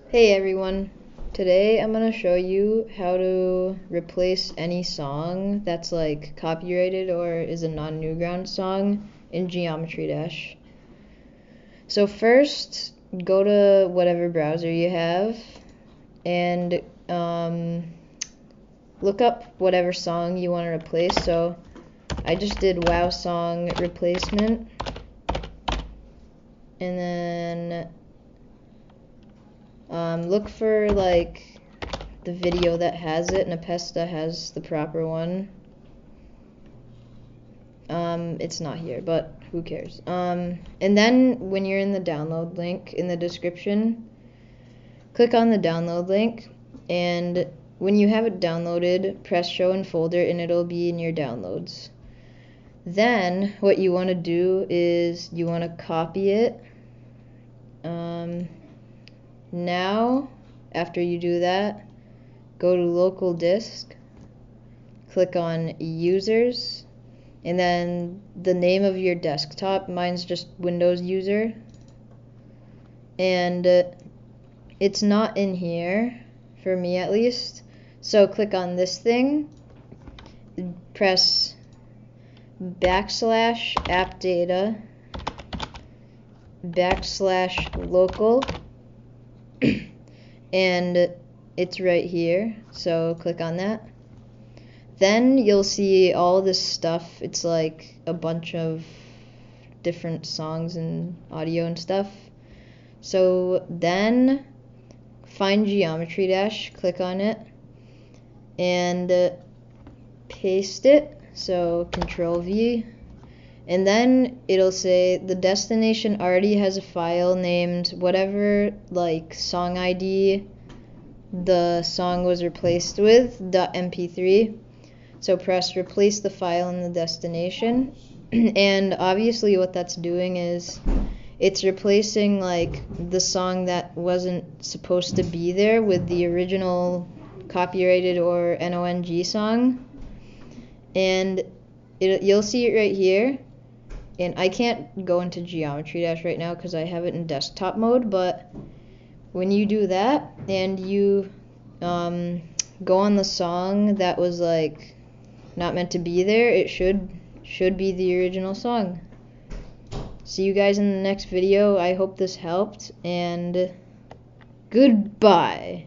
Hey everyone, today I'm going to show you how to replace any song that's like copyrighted or is a non-Newgrounds song in Geometry Dash. So first, go to whatever browser you have and look up whatever song you want to replace. So I just did WoW song replacement, and then look for like the video that has it. Nepesta has the proper one. It's not here, but who cares? And then when you're in the download link in the description, click on the download link, and when you have it downloaded, press show in folder and it'll be in your downloads. Then what you want to do is you want to copy it. Now, after you do that, go to local disk, click on users, and then the name of your desktop. Mine's just Windows user, and it's not in here for me at least. So click on this thing, press \appdata \local and it's right here, so click on that. Then you'll see all this stuff. It's like a bunch of different songs and audio and stuff. So then find Geometry Dash, click on it, and paste it. So Control V, and then it'll say the destination already has a file named whatever like song ID the song was replaced with, .mp3. So press replace the file in the destination, and obviously what that's doing is it's replacing like the song that wasn't supposed to be there with the original copyrighted or NONG song, and you'll see it right here. And I can't go into Geometry Dash right now because I have it in desktop mode, but when you do that and you go on the song that was like not meant to be there, it should be the original song. See you guys in the next video. I hope this helped, and goodbye.